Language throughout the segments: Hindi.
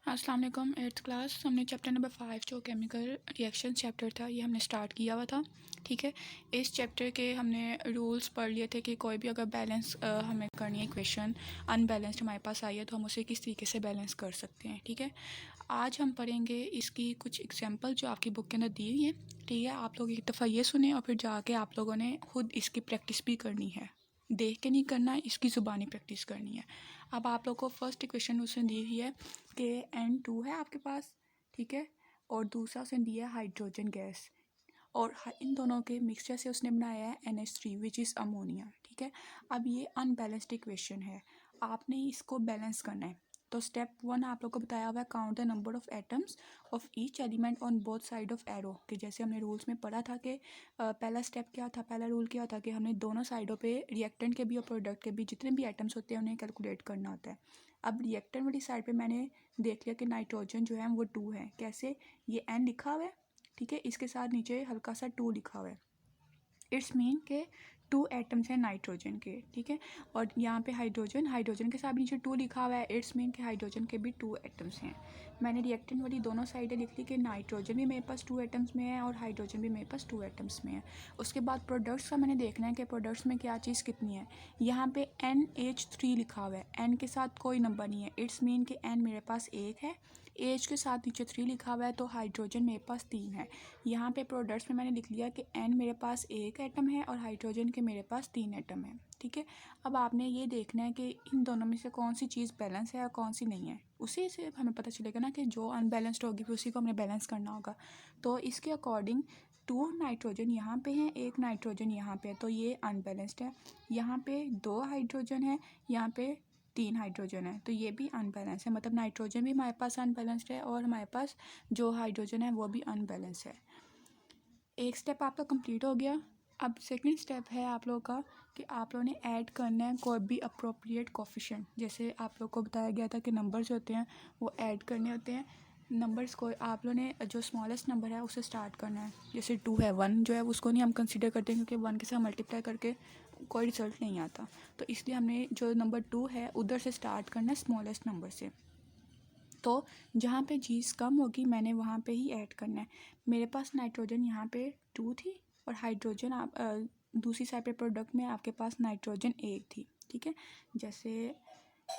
अस्सलाम वालेकुम। 8th क्लास हमने चैप्टर नंबर 5 जो केमिकल रिएक्शन चैप्टर था ये हमने स्टार्ट किया हुआ था। ठीक है, इस चैप्टर के हमने रूल्स पढ़ लिए थे कि कोई भी अगर बैलेंस हमें करनी है इक्वेशन अनबैलेंस्ड हमारे पास आई है तो हम उसे किस तरीके से बैलेंस कर सकते हैं। ठीक है, आज हम पढ़ेंगे इसकी कुछ एग्जांपल जो आपकी बुक के अंदर दी हुई है। ठीक है, आप लोग एक दफ़ा ये सुने और फिर जाके आप लोगों ने खुद इसकी प्रैक्टिस भी करनी है, देख के नहीं करना, इसकी ज़ुबानी प्रैक्टिस करनी है। अब आप लोग को फर्स्ट इक्वेशन उसने दी हुई है कि N2 है आपके पास, ठीक है, और दूसरा उसने दिया है हाइड्रोजन गैस, और इन दोनों के मिक्सचर से उसने बनाया है NH3 विच इज़ अमोनिया। ठीक है, अब ये अनबैलेंस्ड इक्वेशन है, आपने इसको बैलेंस करना है। तो स्टेप 1 आप लोग को बताया हुआ है count the number of atoms of each element on both side of arrow, कि जैसे हमने रूल्स में पढ़ा था कि पहला स्टेप क्या था, पहला रूल क्या था कि हमने दोनों साइडों पे रिएक्टेंट के भी और प्रोडक्ट के भी जितने भी एटम्स होते हैं उन्हें कैलकुलेट करना होता है। अब रिएक्टेंट वाली साइड पे मैंने देख लिया कि नाइट्रोजन जो है वो 2 है। कैसे, ये N लिखा हुआ है, ठीक है, इसके साथ नीचे हल्का सा 2 लिखा हुआ है, इट्स मीन के 2 एटम्स हैं नाइट्रोजन के। ठीक है, और यहाँ पे हाइड्रोजन के साथ भी नीचे 2 लिखा हुआ है, इट्स मीन के हाइड्रोजन के भी 2 एटम्स हैं। मैंने रिएक्टेंट वाली दोनों साइडें लिख ली कि नाइट्रोजन भी मेरे पास 2 एटम्स में है और हाइड्रोजन भी मेरे पास 2 एटम्स में है। उसके बाद प्रोडक्ट्स का मैंने देखना है कि प्रोडक्ट्स में क्या चीज़ कितनी है। यहाँ पे NH3 लिखा हुआ है, N के साथ कोई नंबर नहीं है, इट्स मीन के N मेरे पास 1 है, एच के साथ नीचे 3 लिखा हुआ है, तो हाइड्रोजन मेरे पास 3 है। यहाँ पे प्रोडक्ट्स में मैंने लिख लिया कि N मेरे पास 1 एटम है और हाइड्रोजन के मेरे पास 3 एटम है। ठीक है, अब आपने ये देखना है कि इन दोनों में से कौन सी चीज़ बैलेंस है और कौन सी नहीं है। उसी से हमें पता चलेगा ना कि जो अनबैलेंस्ड होगी फिर उसी को हमने बैलेंस करना होगा। तो इसके अकॉर्डिंग 2 नाइट्रोजन यहाँ पे हैं, 1 नाइट्रोजन यहाँ पे है, तो ये अनबैलेंस्ड है। यहाँ पे 2 हाइड्रोजन है, यहाँ पे 3 हाइड्रोजन है, तो ये भी अनबैलेंस है। मतलब नाइट्रोजन भी हमारे पास अनबैलेंस्ड है और हमारे पास जो हाइड्रोजन है वो भी अनबैलेंस है। एक स्टेप आपका कंप्लीट हो गया। अब सेकंड स्टेप है आप लोगों का कि आप लोगों ने ऐड करना है कोई भी अप्रोप्रिएट कोफिशिएंट। जैसे आप लोग को बताया गया था कि नंबर्स होते हैं वो ऐड करने होते हैं। नंबर्स को आप लोगों ने जो स्मॉलेस्ट नंबर है उससे स्टार्ट करना है। जैसे 2 है, 1 जो है उसको नहीं हम कंसिडर करते हैं क्योंकि 1 के साथ मल्टीप्लाई करके कोई रिजल्ट नहीं आता, तो इसलिए हमने जो नंबर 2 है उधर से स्टार्ट करना है, स्मॉलेस्ट नंबर से। तो जहाँ पे चीज़ कम होगी मैंने वहाँ पे ही ऐड करना है। मेरे पास नाइट्रोजन यहाँ पे 2 थी और हाइड्रोजन आप दूसरी साइड पे प्रोडक्ट में आपके पास नाइट्रोजन 1 थी। ठीक है, जैसे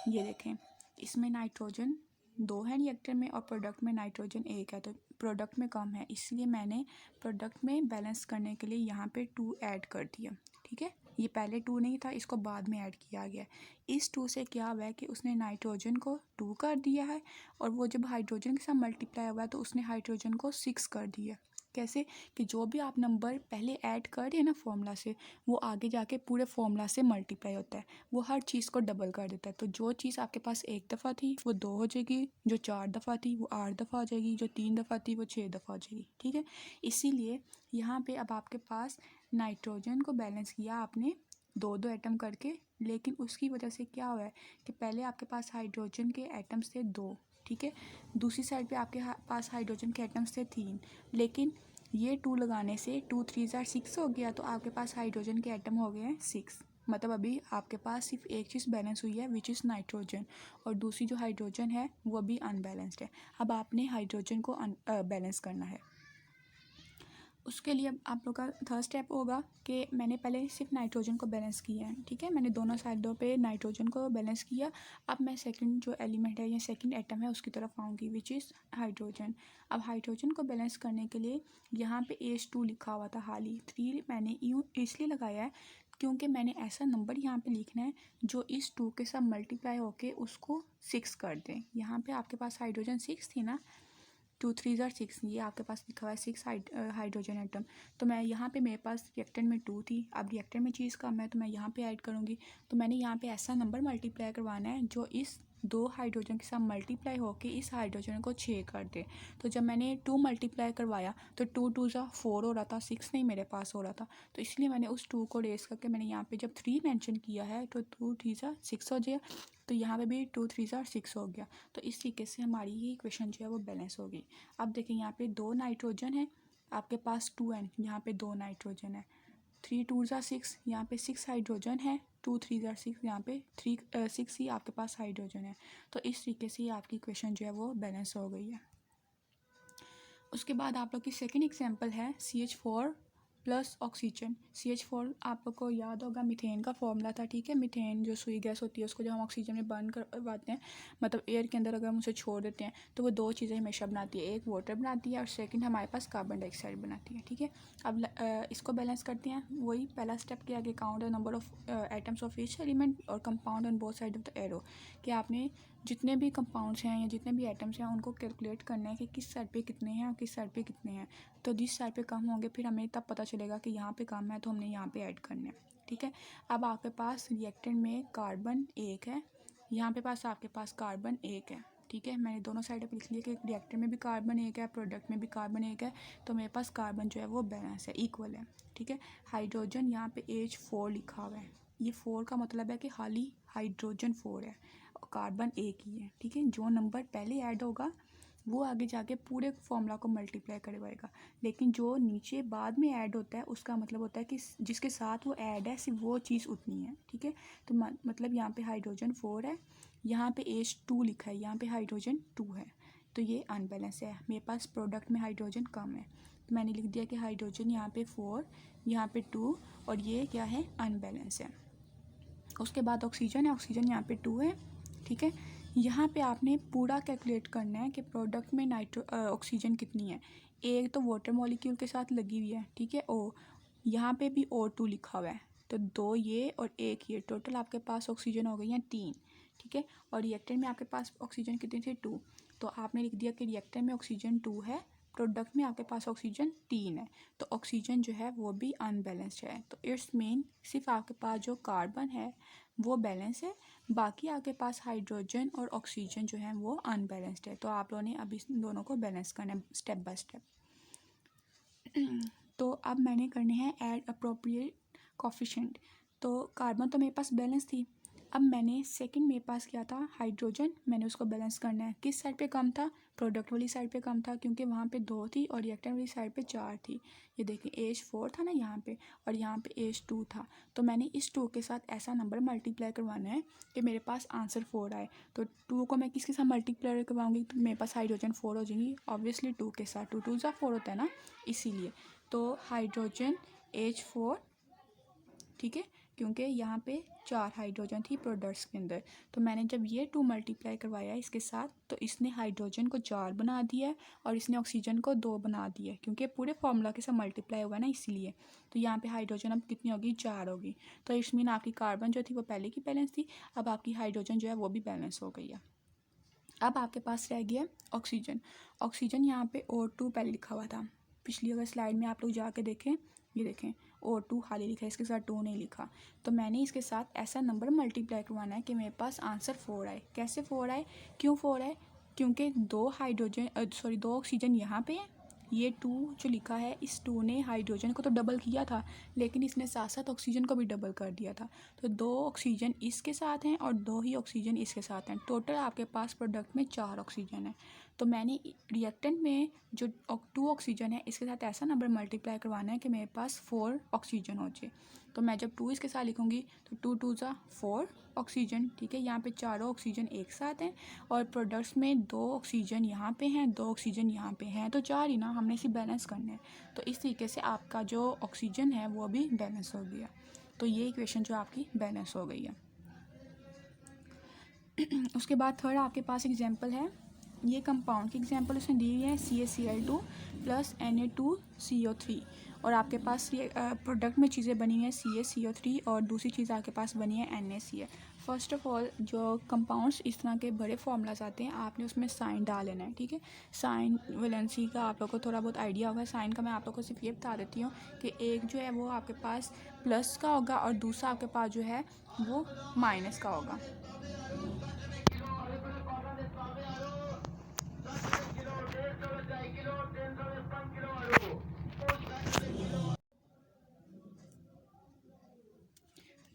ये देखें, इसमें नाइट्रोजन 2 है रिएक्टर में और प्रोडक्ट में नाइट्रोजन 1 है, तो प्रोडक्ट में कम है, इसलिए मैंने प्रोडक्ट में बैलेंस करने के लिए यहाँ पे 2 ऐड कर दिया। ठीक है, ये पहले 2 नहीं था, इसको बाद में ऐड किया गया। इस 2 से क्या हुआ है कि उसने नाइट्रोजन को 2 कर दिया है और वो जब हाइड्रोजन के साथ मल्टीप्लाई हुआ है तो उसने हाइड्रोजन को 6 कर दिया। कैसे, कि जो भी आप नंबर पहले ऐड कर रहे हैं ना फॉर्मूला से, वो आगे जाके पूरे फॉर्मूला से मल्टीप्लाई होता है, वो हर चीज़ को डबल कर देता है। तो जो चीज़ आपके पास 1 दफ़ा थी वो 2 हो जाएगी, जो 4 दफ़ा थी वो 8 दफ़ा हो जाएगी, जो 3 दफ़ा थी वो 6 दफ़ा हो जाएगी। ठीक है, इसीलिए यहाँ पे अब आपके पास नाइट्रोजन को बैलेंस किया आपने 2-2 एटम करके, लेकिन उसकी वजह से क्या हुआ है कि पहले आपके पास हाइड्रोजन के एटम्स थे 2, ठीक है, दूसरी साइड पे आपके पास हाइड्रोजन के एटम्स थे 3, लेकिन ये 2 लगाने से 2 3 ज़ार 6 हो गया, तो आपके पास हाइड्रोजन के एटम हो गए हैं 6। मतलब अभी आपके पास सिर्फ एक चीज़ बैलेंस हुई है विच इज़ नाइट्रोजन, और दूसरी जो हाइड्रोजन है वो भी अनबैलेंस्ड है। अब आपने हाइड्रोजन को बैलेंस करना है। उसके लिए आप लोग का थर्ड स्टेप होगा कि मैंने पहले सिर्फ नाइट्रोजन को बैलेंस किया है। ठीक है, मैंने दोनों साइडों पे नाइट्रोजन को बैलेंस किया। अब मैं सेकंड जो एलिमेंट है या सेकंड एटम है उसकी तरफ आऊँगी विच इज़ हाइड्रोजन। अब हाइड्रोजन को बैलेंस करने के लिए यहाँ पे H2 लिखा हुआ था, हाली 3 मैंने यूँ इसलिए लगाया है क्योंकि मैंने ऐसा नंबर यहाँ पे लिखना है जो इस 2 के साथ मल्टीप्लाई होके उसको 6 कर दें। यहाँ पे आपके पास हाइड्रोजन 6 थी ना, 2 3 ज़ार 6, ये आपके पास लिखा हुआ है 6 हाइड्रोजन एटम। तो मैं यहाँ पे मेरे पास रिएक्टेंट में 2 थी, अब रिएक्टेंट में चीज़ कम है तो मैं यहाँ पे ऐड करूँगी। तो मैंने यहाँ पे ऐसा नंबर मल्टीप्लाई करवाना है जो इस 2 हाइड्रोजन के साथ मल्टीप्लाई होके इस हाइड्रोजन को 6 कर दे। तो जब मैंने 2 मल्टीप्लाई करवाया तो 2 2 ज़ार 4 हो रहा था, 6 नहीं मेरे पास हो रहा था, तो इसलिए मैंने उस 2 को रेस करके मैंने यहाँ पे जब 3 मेंशन किया है तो 2 3 ज़ार 6 हो जाए, तो यहाँ पे भी 2 3 ज़ार 6 हो गया। तो इस तरीके से हमारी ये इक्वेशन जो है वो बैलेंस होगी। अब देखें यहाँ पे 2 नाइट्रोजन है, आपके पास 2 N, यहाँ पे 2 नाइट्रोजन है, 3 2 ज़ा 6, यहाँ पे 6 हाइड्रोजन है, 2 3 ज़ा 6, यहाँ पे 6 ही आपके पास हाइड्रोजन है। तो इस तरीके से आपकी इक्वेशन जो है वो बैलेंस हो गई है। उसके बाद आप लोग की सेकेंड एग्जाम्पल है CH4 प्लस ऑक्सीजन। CH4 आप लोग को याद होगा मीथेन का फॉर्मूला था, ठीक है। मीथेन जो सुई गैस होती है उसको जब हम ऑक्सीजन में बर्न करवाते हैं, मतलब एयर के अंदर अगर हम उसे छोड़ देते हैं तो वो दो चीज़ें हमेशा बनाती है, एक वाटर बनाती है और सेकंड हमारे पास कार्बन डाइऑक्साइड बनाती है, ठीक है। अब इसको बैलेंस करते हैं। वही पहला स्टेप किया कि count the number of atoms of each element और compound on both side of the arrow, कि आपने जितने भी कंपाउंड्स हैं या जितने भी एटम्स हैं उनको कैलकुलेट करना है कि किस साइड पे कितने हैं और किस साइड पे कितने हैं। तो जिस साइड पे कम होंगे फिर हमें तब पता चलेगा कि यहाँ पे कम है तो हमने यहाँ पे ऐड करना है, ठीक है। अब आपके पास रिएक्टेंट में कार्बन 1 है, यहाँ पे पास आपके पास कार्बन 1 है, ठीक है। मैंने दोनों साइड पे लिख लिया कि रिएक्टेंट में भी कार्बन 1 है, प्रोडक्ट में भी कार्बन 1 है, तो मेरे पास कार्बन जो है वो बैलेंस है, इक्वल है, ठीक है। हाइड्रोजन यहाँ पे H4 लिखा हुआ है, ये 4 का मतलब है कि खाली हाइड्रोजन 4 है, कार्बन 1 ही है, ठीक है। जो नंबर पहले ऐड होगा वो आगे जाके पूरे फॉर्मूला को मल्टीप्लाई करवाएगा, लेकिन जो नीचे बाद में ऐड होता है उसका मतलब होता है कि जिसके साथ वो ऐड है सिर्फ वो चीज़ उतनी है, ठीक है। तो मतलब यहाँ पे हाइड्रोजन 4 है, यहाँ पे H2 लिखा है, यहाँ पे हाइड्रोजन 2 है, तो ये अनबैलेंस है। मेरे पास प्रोडक्ट में हाइड्रोजन कम है तो मैंने लिख दिया कि हाइड्रोजन यहाँ पे 4, यहाँ पे 2 और ये क्या है, अनबैलेंस है। उसके बाद ऑक्सीजन है, ऑक्सीजन यहाँ पे 2 है, ठीक है। यहाँ पे आपने पूरा कैलकुलेट करना है कि प्रोडक्ट में ऑक्सीजन कितनी है। एक तो वाटर मॉलिक्यूल के साथ लगी हुई है, ठीक है, O, यहाँ पे भी O2 लिखा हुआ है, तो 2 ये और 1 ये, टोटल आपके पास ऑक्सीजन हो गई हैं 3, ठीक है। और रिएक्टर में आपके पास ऑक्सीजन कितनी थी, 2, तो आपने लिख दिया कि रिएक्टर में ऑक्सीजन 2 है, प्रोडक्ट में आपके पास ऑक्सीजन 3 है, तो ऑक्सीजन जो है वो भी अनबैलेंस्ड है। तो इट्स मीन सिर्फ आपके पास जो कार्बन है वो बैलेंस है, बाकी आपके पास हाइड्रोजन और ऑक्सीजन जो है वो अनबैलेंस्ड है। तो आप लोगों ने अब इस दोनों को बैलेंस करना है स्टेप बाय स्टेप। तो अब मैंने करने हैं ऐड अप्रोप्रिएट कोफिशिएंट। तो कार्बन तो मेरे पास बैलेंस थी, अब मैंने सेकंड मेरे पास क्या था, हाइड्रोजन, मैंने उसको बैलेंस करना है। किस साइड पे कम था, प्रोडक्ट वाली साइड पे कम था, क्योंकि वहाँ पे 2 थी और रिएक्टेंट वाली साइड पे 4 थी। ये देखिए H4 था ना यहाँ पे और यहाँ पे H2 था, तो मैंने इस 2 के साथ ऐसा नंबर मल्टीप्लाई करवाना है कि मेरे पास आंसर 4 आए। तो 2 को मैं किसके साथ मल्टीप्लाई करवाऊँगी, तो मेरे पास हाइड्रोजन 4 हो जाएंगी, ऑब्वियसली 2 के साथ, 2 2 ज़ा 4 होता है ना, इसीलिए। तो हाइड्रोजन H4, ठीक है, क्योंकि यहाँ पे 4 हाइड्रोजन थी प्रोडक्ट्स के अंदर, तो मैंने जब ये 2 मल्टीप्लाई करवाया इसके साथ तो इसने हाइड्रोजन को 4 बना दिया और इसने ऑक्सीजन को 2 बना दिया, क्योंकि पूरे फार्मूला के साथ मल्टीप्लाई हुआ ना, इसीलिए। तो यहाँ पे हाइड्रोजन अब कितनी होगी, 4 होगी। तो इस मीन आपकी कार्बन जो थी वो पहले की बैलेंस थी, अब आपकी हाइड्रोजन जो है वो भी बैलेंस हो गई है। अब आपके पास रह गया ऑक्सीजन। ऑक्सीजन यहाँ पे O2 पहले लिखा हुआ था, पिछली अगर स्लाइड में आप लोग जाके देखें, ये देखें O2 खाली लिखा है, इसके साथ 2 नहीं लिखा। तो मैंने इसके साथ ऐसा नंबर मल्टीप्लाई करवाना है कि मेरे पास आंसर 4 आए। कैसे 4 आए, क्यों 4 आए, क्योंकि 2 ऑक्सीजन यहाँ पे है, ये 2 जो लिखा है इस 2 ने हाइड्रोजन को तो डबल किया था, लेकिन इसने साथ साथ ऑक्सीजन को भी डबल कर दिया था। तो 2 ऑक्सीजन इसके साथ हैं और 2 ही ऑक्सीजन इसके साथ हैं, टोटल आपके पास प्रोडक्ट में 4 ऑक्सीजन है। तो मैंने रिएक्टेंट में जो 2 ऑक्सीजन है इसके साथ ऐसा नंबर मल्टीप्लाई करवाना है कि मेरे पास 4 ऑक्सीजन हो जाए। तो मैं जब 2 इसके साथ लिखूँगी तो 2 2 ज़ा 4 ऑक्सीजन, ठीक है। यहाँ पे चारों ऑक्सीजन एक साथ हैं और प्रोडक्ट्स में 2 ऑक्सीजन यहाँ पे हैं, 2 ऑक्सीजन यहाँ पे हैं, तो 4 ही ना, हमने इसे बैलेंस करना है। तो इस तरीके से आपका जो ऑक्सीजन है वो भी बैलेंस हो गया। तो ये इक्वेशन जो आपकी बैलेंस हो गई है। उसके बाद थर्ड आपके पास एग्जाम्पल है, ये कंपाउंड की एग्जाम्पल उसने दी है CaCl2 प्लस Na2CO3, और आपके पास ये प्रोडक्ट में चीज़ें बनी हैं CaCO3 और दूसरी चीज़ आपके पास बनी है NaCl। फर्स्ट ऑफ ऑल जो कंपाउंड्स इस तरह के बड़े फार्मूलाज आते हैं आपने उसमें साइन डाल लेना है, ठीक है। साइन वैलेंसी का आप लोग को थोड़ा बहुत आइडिया होगा, साइन का मैं आप लोग को सिर्फ ये बता देती हूँ कि एक जो है वो आपके पास प्लस का होगा और दूसरा आपके पास जो है वो माइनस का होगा।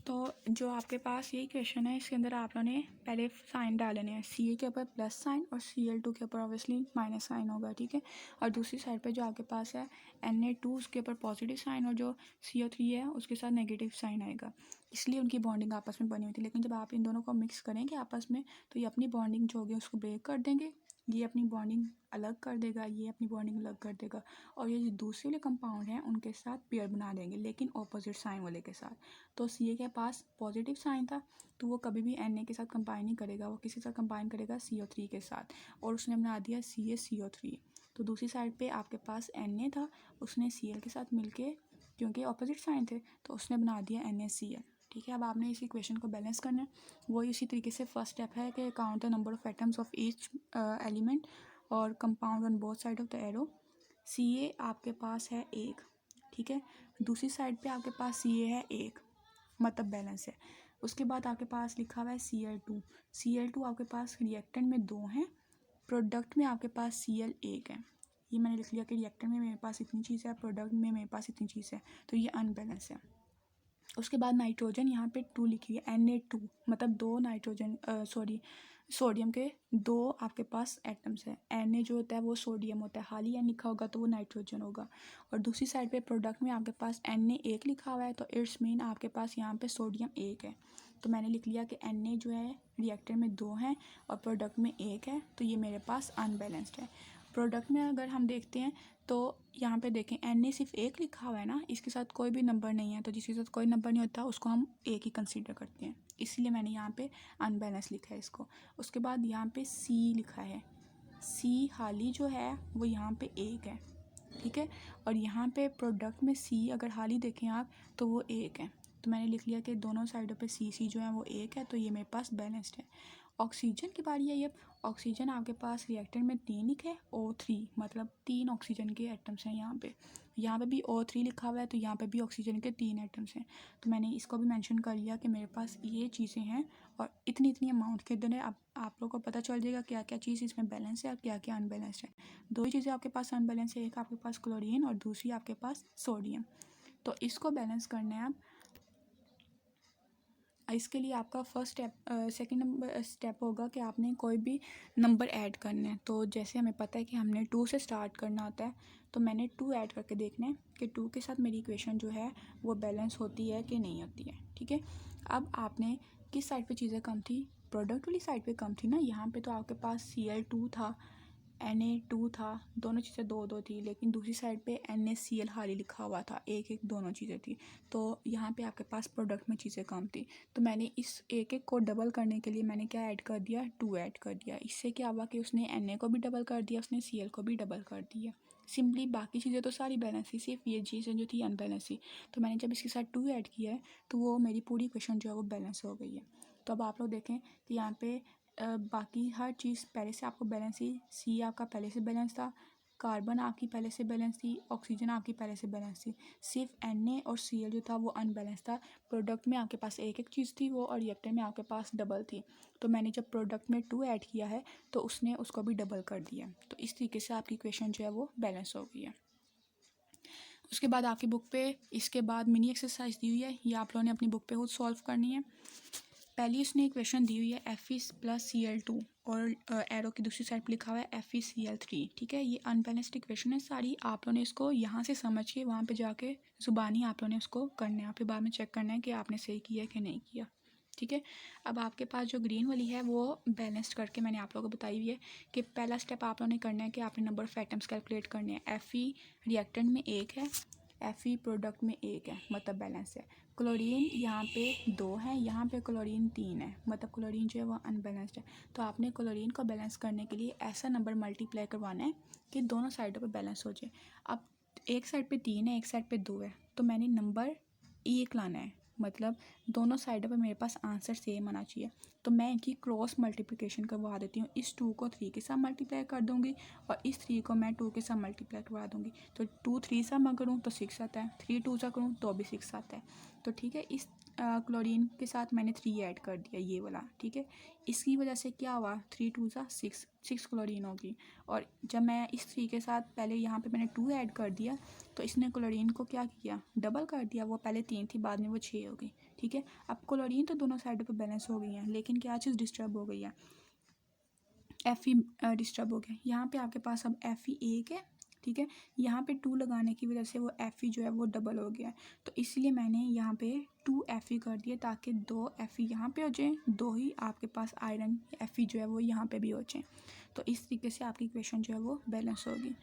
तो जो आपके पास ये इक्वेशन है इसके अंदर आप लोगों ने पहले साइन डालने हैं, Ca के ऊपर प्लस साइन और Cl2 के ऊपर ऑब्वियसली माइनस साइन होगा, ठीक है। और दूसरी साइड पे जो आपके पास है Na2 उसके ऊपर पॉजिटिव साइन और जो CO3 है उसके साथ नेगेटिव साइन आएगा, इसलिए उनकी बॉन्डिंग आपस में बनी हुई थी। लेकिन जब आप इन दोनों को मिक्स करेंगे आपस में तो ये अपनी बॉन्डिंग जो होगी उसको ब्रेक कर देंगे, ये अपनी बॉन्डिंग अलग कर देगा, ये अपनी बॉन्डिंग अलग कर देगा, और ये जो दूसरे वाले कंपाउंड हैं उनके साथ पेयर बना देंगे लेकिन ऑपोजिट साइन वाले के साथ। तो Ca के पास पॉजिटिव साइन था तो वो कभी भी Na के साथ कंबाइन नहीं करेगा, वो किसी साथ कंबाइन करेगा CO3 के साथ, और उसने बना दिया CaCO3। तो दूसरी साइड पे आपके पास Na था, उसने Cl के साथ मिलके क्योंकि ऑपोजिट साइन थे तो उसने बना दिया NaCl, ठीक है। अब आपने इस इक्वेशन को बैलेंस करना है, वही उसी तरीके से फर्स्ट स्टेप है कि count the number of atoms of each element और compound on both side of the arrow. Ca आपके पास है 1, ठीक है, दूसरी साइड पे आपके पास Ca है 1, मतलब बैलेंस है। उसके बाद आपके पास लिखा हुआ है Cl2 आपके पास रिएक्टेंट में 2 हैं, प्रोडक्ट में आपके पास Cl 1 है। ये मैंने लिख लिया कि रिएक्टेंट में मेरे पास इतनी चीज़ है, प्रोडक्ट में मेरे पास इतनी चीज़ है, तो ये अनबैलेंस है। उसके बाद नाइट्रोजन यहाँ पे 2 लिखी है, Na2 मतलब 2 नाइट्रोजन सोडियम के 2 आपके पास एटम्स हैं। Na जो होता है वो सोडियम होता है, हाल ही N लिखा होगा तो वो नाइट्रोजन होगा। और दूसरी साइड पे प्रोडक्ट में आपके पास Na 1 लिखा हुआ है तो इट्स मीन आपके पास यहाँ पे सोडियम 1 है। तो मैंने लिख लिया कि Na जो है रिएक्टर में 2 हैं और प्रोडक्ट में 1 है, तो ये मेरे पास अनबैलेंस्ड है। प्रोडक्ट में अगर हम देखते हैं तो यहाँ पे देखें Na सिर्फ 1 लिखा हुआ है ना, इसके साथ कोई भी नंबर नहीं है, तो जिसके साथ कोई नंबर नहीं होता उसको हम 1 ही कंसीडर करते हैं, इसलिए मैंने यहाँ पे अनबैलेंस लिखा है इसको। उसके बाद यहाँ पे C लिखा है, C हाली जो है वो यहाँ पे 1 है, ठीक है। और यहाँ पे प्रोडक्ट में C अगर हाली देखें आप तो वो 1 है, तो मैंने लिख लिया कि दोनों साइडों पे C जो है वो 1 है, तो ये मेरे पास बैलेंस्ड है। ऑक्सीजन की बारी है। अब ऑक्सीजन आपके पास रिएक्टेंट में 3 लिखे O3 मतलब 3 ऑक्सीजन के एटम्स हैं यहाँ पे भी O3 लिखा हुआ है, तो यहाँ पे भी ऑक्सीजन के 3 एटम्स हैं। तो मैंने इसको भी मेंशन कर लिया कि मेरे पास ये चीज़ें हैं और इतनी इतनी अमाउंट के अंदर है। अब आप लोगों को पता चल जाएगा क्या क्या चीज़ इसमें बैलेंस है और क्या क्या अनबैलेंस्ड है। 2 ही चीज़ें आपके पास अनबैलेंस है, एक आपके पास क्लोरीन और दूसरी आपके पास सोडियम। तो इसको बैलेंस करना है आप। इसके लिए आपका first step second number step होगा कि आपने कोई भी नंबर ऐड करना है। तो जैसे हमें पता है कि हमने 2 से स्टार्ट करना होता है, तो मैंने 2 ऐड करके देखना है कि 2 के साथ मेरी इक्वेशन जो है वो बैलेंस होती है कि नहीं होती है, ठीक है। अब आपने किस साइड पे चीज़ें कम थी, प्रोडक्ट वाली साइड पे कम थी ना। यहाँ पे तो आपके पास Cl2 था, Na2 था, दोनों चीज़ें 2 थी, लेकिन दूसरी साइड पे NaCl हाली लिखा हुआ था, 1 दोनों चीज़ें थी। तो यहाँ पे आपके पास प्रोडक्ट में चीज़ें कम थी, तो मैंने इस 1 को डबल करने के लिए मैंने क्या ऐड कर दिया, 2 ऐड कर दिया। इससे क्या हुआ कि उसने Na को भी डबल कर दिया, उसने Cl को भी डबल कर दिया। सिंपली बाकी चीज़ें तो सारी बैलेंस थी, सिर्फ ये चीज़ें जो थी अनबैलेंस थी। तो मैंने जब इसके साथ 2 ऐड किया है तो वो मेरी पूरी इक्वेशन जो है वो बैलेंस हो गई है। तो अब आप लोग देखें कि यहाँ पे बाकी हर चीज़ पहले से आपको बैलेंस थी। C आपका पहले से बैलेंस था, कार्बन आपकी पहले से बैलेंस थी, ऑक्सीजन आपकी पहले से बैलेंस थी। सिर्फ Na और Cl जो था वो अनबैलेंस था। प्रोडक्ट में आपके पास एक चीज़ थी वो, और रिएक्टर में आपके पास डबल थी। तो मैंने जब प्रोडक्ट में 2 ऐड किया है तो उसने उसको भी डबल कर दिया। तो इस तरीके से आपकी इक्वेशन जो है वो बैलेंस हो गई है। उसके बाद आपकी बुक पे इसके बाद मिनी एक्सरसाइज दी हुई है, ये आप लोगों ने अपनी बुक पे खुद सॉल्व करनी है। पहली इसने इक्वेशन दी हुई है Fe + Cl2 और एरो की दूसरी साइड पर लिखा हुआ है FeCl3, ठीक है। ये अनबैलेंस्ड इक्वेशन है सारी, आप लोगों ने इसको यहाँ से समझ के वहाँ पे जाके ज़ुबानी आप लोगों ने उसको करना है, फिर बाद में चेक करना है कि आपने सही किया है कि नहीं किया, ठीक है। अब आपके पास जो ग्रीन वाली है वो बैलेंस्ड करके मैंने आप लोगों को बताई हुई है कि पहला स्टेप आप लोगों ने करना है कि आपने नंबर ऑफ एटम्स कैलकुलेट करने हैं। Fe रिएक्टेंट में 1 है, Fe प्रोडक्ट में 1 है, मतलब बैलेंस है। क्लोरीन यहाँ पे 2 है, यहाँ पे क्लोरीन 3 है, मतलब क्लोरीन जो है वो अनबैलेंस्ड है। तो आपने क्लोरीन को बैलेंस करने के लिए ऐसा नंबर मल्टीप्लाई करवाना है कि दोनों साइडों पे बैलेंस हो जाए। अब एक साइड पे 3 है, एक साइड पे 2 है, तो मैंने नंबर 1 लाना है, मतलब दोनों साइडों पे मेरे पास आंसर सेम आना चाहिए। तो मैं इनकी क्रॉस मल्टीप्लिकेशन करवा देती हूँ। इस 2 को 3 के साथ मल्टीप्लाई कर दूँगी और इस 3 को मैं 2 के साथ मल्टीप्लाई करवा दूँगी। तो 2 3 सा मैं करूँ तो 6 आता है, 3 2 सा करूँ तो भी 6 आता है। तो ठीक है, इस क्लोरीन के साथ मैंने 3 ऐड कर दिया, ये वाला, ठीक है। इसकी वजह से क्या हुआ, 3 2 सा 6 क्लोरीन होगी। और जब मैं इस 3 के साथ पहले यहाँ पे मैंने 2 ऐड कर दिया तो इसने क्लोरीन को क्या किया, डबल कर दिया। वो पहले 3 थी, बाद में वो 6 हो गई, ठीक है। अब क्लोरीन तो दोनों साइडों पे बैलेंस हो गई हैं, लेकिन क्या चीज़ डिस्टर्ब हो गई है, Fe डिस्टर्ब हो गया। यहाँ पे आपके पास अब Fe एक है, ठीक है। यहाँ पे 2 लगाने की वजह से वो Fe जो है वो डबल हो गया है, तो इसलिए मैंने यहाँ पे 2 Fe कर दिए ताकि 2 Fe यहाँ पे हो जाए, 2 ही आपके पास आयरन Fe जो है वो यहाँ पे भी हो जाए। तो इस तरीके से आपकी इक्वेशन जो है वो बैलेंस होगी।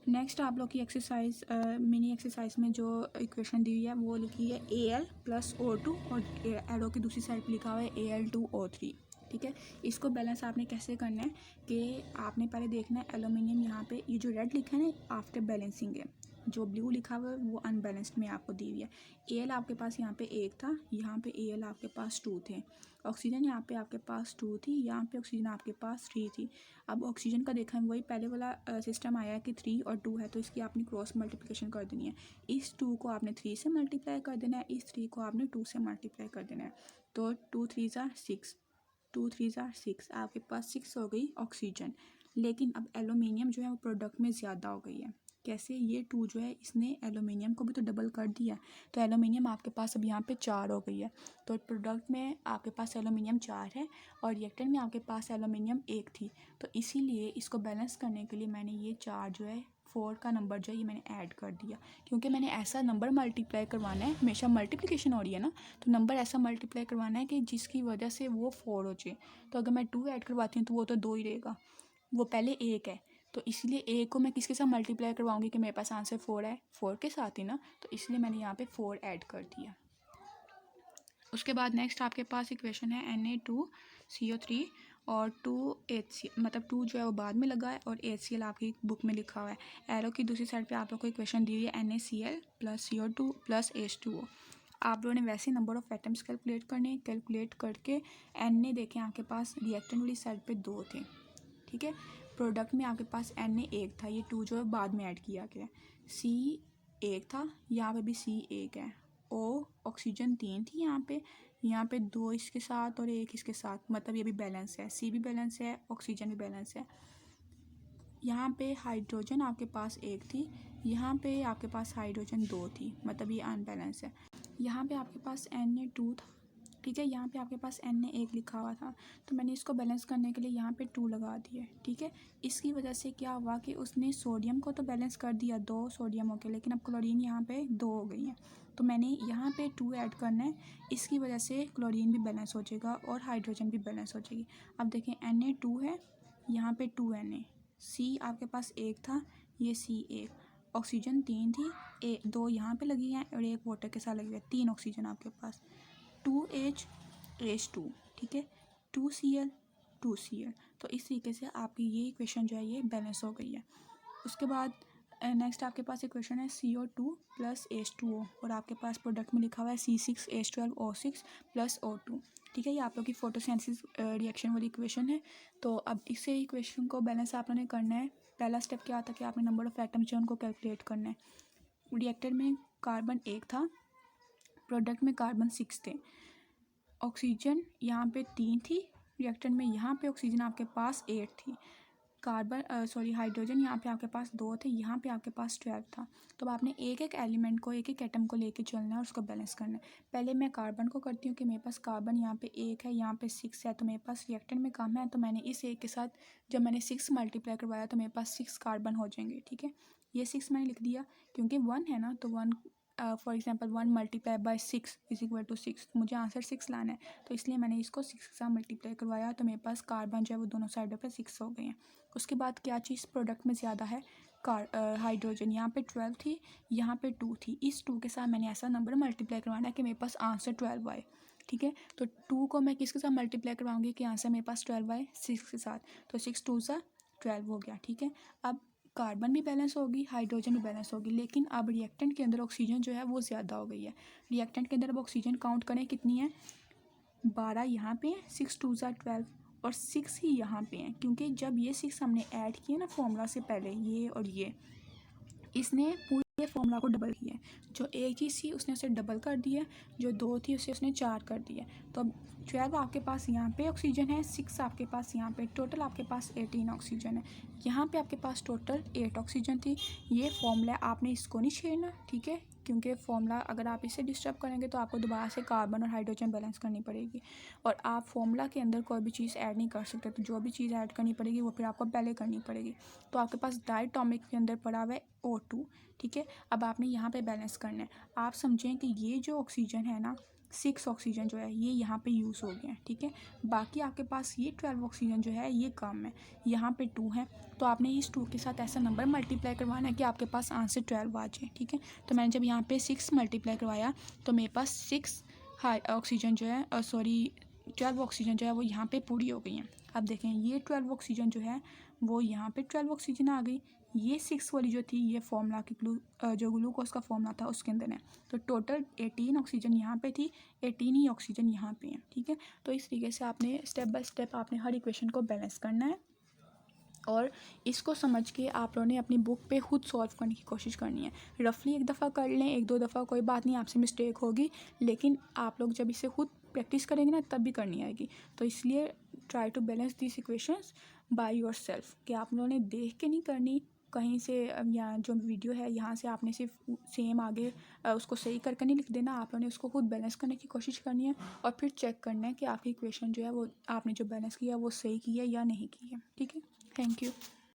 नेक्स्ट आप लोग की एक्सरसाइज मिनी एक्सरसाइज में जो इक्वेशन दी हुई है वो लिखी है Al + O2 और एरो की दूसरी साइड पर लिखा हुआ है Al2O3, ठीक है। इसको बैलेंस आपने कैसे करना है कि आपने पहले देखना है एलुमिनियम यहाँ पे ये जो रेड लिखा है ना आफ्टर बैलेंसिंग है, जो ब्लू लिखा हुआ है वो अनबैलेंस्ड में आपको दी हुई है। Al आपके पास यहाँ पे 1 था, यहाँ पे Al आपके पास 2 थे, ऑक्सीजन यहाँ पे आपके पास 2 थी, यहाँ पे ऑक्सीजन आपके पास 3 थी। अब ऑक्सीजन का देखा है वही पहले वाला सिस्टम आया है कि 3 और 2 है, तो इसकी आपने क्रॉस मल्टीप्लिकेशन कर देनी है। इस 2 को आपने 3 से मल्टीप्लाई कर देना है, इस 3 को आपने 2 से मल्टीप्लाई कर देना है। तो 2 3 ज़ा 6, 2 3 ज़ा 6, आपके पास 6 हो गई ऑक्सीजन। लेकिन अब एलुमिनियम जो है वो प्रोडक्ट में ज़्यादा हो गई है। कैसे? ये 2 जो है इसने एलुमिनियम को भी तो डबल कर दिया, तो एलुमिनियम आपके पास अब यहाँ पे 4 हो गई है। तो प्रोडक्ट में आपके पास एलुमिनियम 4 है और रिएक्टर में आपके पास एलुमिनियम 1 थी, तो इसीलिए इसको बैलेंस करने के लिए मैंने ये 4 जो है 4 का नंबर जो है ये मैंने ऐड कर दिया, क्योंकि मैंने ऐसा नंबर मल्टीप्लाई करवाना है, हमेशा मल्टीप्लिकेशन हो रही है ना, तो नंबर ऐसा मल्टीप्लाई करवाना है कि जिसकी वजह से वो 4 हो जाए। तो अगर मैं 2 ऐड करवाती हूँ तो वो तो 2 ही रहेगा, वो पहले 1 है, तो इसलिए 1 को मैं किसके साथ मल्टीप्लाई करवाऊंगी कि मेरे पास आंसर 4 है, 4 के साथ ही ना, तो इसलिए मैंने यहाँ पे 4 ऐड कर दिया। उसके बाद नेक्स्ट आपके पास इक्वेशन है Na2CO3 और 2HCl, मतलब 2 जो है वो बाद में लगा है और HCl आपकी बुक में लिखा हुआ है। एरो की दूसरी साइड पे आप लोग को इक्वेशन दी हुई है NaCl + CO2 + H2O। आप लोगों ने वैसे नंबर ऑफ़ एटम्स कैलकुलेट करने, कैलकुलेट करके Na देखें आपके पास रिएक्टेंट वाली साइड पे 2 थे, ठीक है। प्रोडक्ट में आपके पास Na 1 था, ये 2 जो है बाद में ऐड किया गया। C 1 था, यहाँ पे भी C 1 है। O ऑक्सीजन 3 थी यहाँ पे 2 इसके साथ और 1 इसके साथ, मतलब ये भी बैलेंस है, C भी बैलेंस है, ऑक्सीजन भी बैलेंस है। यहाँ पे हाइड्रोजन आपके पास 1 थी, यहाँ पे आपके पास हाइड्रोजन 2 थी, मतलब ये अनबैलेंस है। यहाँ पे आपके पास Na2 था, ठीक है, यहाँ पे आपके पास Na1 लिखा हुआ था, तो मैंने इसको बैलेंस करने के लिए यहाँ पे 2 लगा दिए, ठीक है। इसकी वजह से क्या हुआ कि उसने सोडियम को तो बैलेंस कर दिया, 2 सोडियम हो गए, लेकिन अब क्लोरीन यहाँ पे 2 हो गई हैं, तो मैंने यहाँ पे 2 ऐड करना है। इसकी वजह से क्लोरीन भी बैलेंस हो जाएगा और हाइड्रोजन भी बैलेंस हो जाएगी। अब देखें Na2 है, यहाँ पे 2 Na, C आपके पास 1 था, ये C 1, ऑक्सीजन 3 थी, 2 यहाँ पे लगी हैं और 1 वाटर के साथ लगी है, 3 ऑक्सीजन आपके पास, 2H2, ठीक है, 2Cl 2Cl। तो इस तरीके से आपकी ये इक्वेशन जो है ये बैलेंस हो गई है। उसके बाद नेक्स्ट आपके पास इक्वेशन है CO2 + H2O और आपके पास प्रोडक्ट में लिखा हुआ है C6H12O6 + O2, ठीक है। ये आप लोग की फोटोसिंथेसिस रिएक्शन वाली इक्वेशन है। तो अब इसे इक्वेशन को बैलेंस आप लोगों ने करना है। पहला स्टेप क्या होता है कि आपने नंबर ऑफ़ एटम्स जो उनको कैलकुलेट करना है। रिएक्टर में कार्बन 1 था, प्रोडक्ट में कार्बन 6 थे, ऑक्सीजन यहाँ पे 3 थी, रिएक्टर में यहाँ पे ऑक्सीजन आपके पास 8 थी, हाइड्रोजन यहाँ पे आपके पास 2 थे, यहाँ पे आपके पास 12 था। तो आपने एक एक एलिमेंट को, एक एक एटम को लेके चलना है और उसको बैलेंस करना है। पहले मैं कार्बन को करती हूँ कि मेरे पास कार्बन यहाँ पे 1 है, यहाँ पे 6 है, तो मेरे पास रिएक्टर में कम है, तो मैंने इस 1 के साथ जब मैंने 6 मल्टीप्लाई करवाया तो मेरे पास 6 कार्बन हो जाएंगे, ठीक है। ये 6 मैंने लिख दिया क्योंकि 1 है ना, तो 1 फॉर एग्जांपल 1 × 6 = 6, मुझे आंसर 6 लाना है, तो इसलिए मैंने इसको 6 के साथ मल्टीप्लाई करवाया, तो मेरे पास कार्बन जो है वो दोनों साइडों पे 6 हो गए हैं। उसके बाद क्या चीज़ प्रोडक्ट में ज़्यादा है, हाइड्रोजन यहाँ पे 12 थी, यहाँ पे 2 थी, इस 2 के साथ मैंने ऐसा नंबर मल्टीप्लाई करवाना है कि मेरे पास आंसर 12 आए, ठीक है। तो 2 को मैं किसके साथ मल्टीप्लाई करवाऊंगी कि आंसर मेरे पास 12 आए, 6 के साथ, तो 6 2 सा 12 हो गया, ठीक है। अब कार्बन भी बैलेंस होगी, हाइड्रोजन भी बैलेंस होगी, लेकिन अब रिएक्टेंट के अंदर ऑक्सीजन जो है वो ज़्यादा हो गई है। रिएक्टेंट के अंदर अब ऑक्सीजन काउंट करें कितनी है, 12 यहाँ पे, 6 2 सा 12 और 6 ही यहाँ पे हैं, क्योंकि जब ये 6 हमने ऐड किए ना फॉर्मूला से पहले, ये और ये, इसने पूरे फॉर्मूला को डबल किया। जो एक ही थी उसने उसे डबल कर दिया, जो 2 थी उसे उसने 4 कर दिया। तो अब 12 आपके पास यहाँ पे ऑक्सीजन है, 6 आपके पास यहाँ पे, टोटल आपके पास 18 ऑक्सीजन है। यहाँ पे आपके पास टोटल 8 ऑक्सीजन थी। ये फॉर्मूला आपने इसको नहीं छेड़ना, ठीक है, क्योंकि फॉर्मूला अगर आप इसे डिस्टर्ब करेंगे तो आपको दोबारा से कार्बन और हाइड्रोजन बैलेंस करनी पड़ेगी, और आप फॉर्मूला के अंदर कोई भी चीज़ ऐड नहीं कर सकते। तो जो भी चीज़ ऐड करनी पड़ेगी वो फिर आपको पहले करनी पड़ेगी। तो आपके पास डायटोमिक के अंदर पड़ा हुआ है O2, ठीक है। अब आपने यहाँ पे बैलेंस करना है। आप समझें कि ये जो ऑक्सीजन है ना, 6 ऑक्सीजन जो है ये यहाँ पे यूज़ हो गए हैं, ठीक है। बाकी आपके पास ये 12 ऑक्सीजन जो है ये कम है, यहाँ पे 2 है। तो आपने इस 2 के साथ ऐसा नंबर मल्टीप्लाई करवाना है कि आपके पास आंसर 12 आ जाए, ठीक है। तो मैंने जब यहाँ पे 6 मल्टीप्लाई करवाया तो मेरे पास 6 ऑक्सीजन जो है 12 ऑक्सीजन जो है वो यहाँ पे पूरी हो गई हैं। अब देखें ये 12 ऑक्सीजन जो है वो यहाँ पे 12 ऑक्सीजन आ गई। ये 6 वाली जो थी ये फार्मूला की जो ग्लूकोज का फार्मूला था उसके अंदर है। तो टोटल 18 ऑक्सीजन यहाँ पे थी, 18 ही ऑक्सीजन यहाँ पे है, ठीक है। तो इस तरीके से आपने स्टेप बाय स्टेप आपने हर इक्वेशन को बैलेंस करना है, और इसको समझ के आप लोगों ने अपनी बुक पे खुद सॉल्व करने की कोशिश करनी है। रफली एक दफ़ा कर लें, एक दो दफ़ा कोई बात नहीं, आपसे मिस्टेक होगी, लेकिन आप लोग जब इसे खुद प्रैक्टिस करेंगे ना तब भी करनी आएगी। तो इसलिए try to balance this equations by your self, कि आप लोगों ने देख के नहीं करनी कहीं से, या जो वीडियो है यहाँ से आपने सिर्फ सेम आगे उसको सही करके नहीं लिख देना। आप लोगों ने उसको खुद बैलेंस करने की कोशिश करनी है, और फिर चेक करना है कि आपकी इक्वेशन जो है वो आपने जो बैलेंस किया है वो सही की है या नहीं की है, ठीक है। Thank you.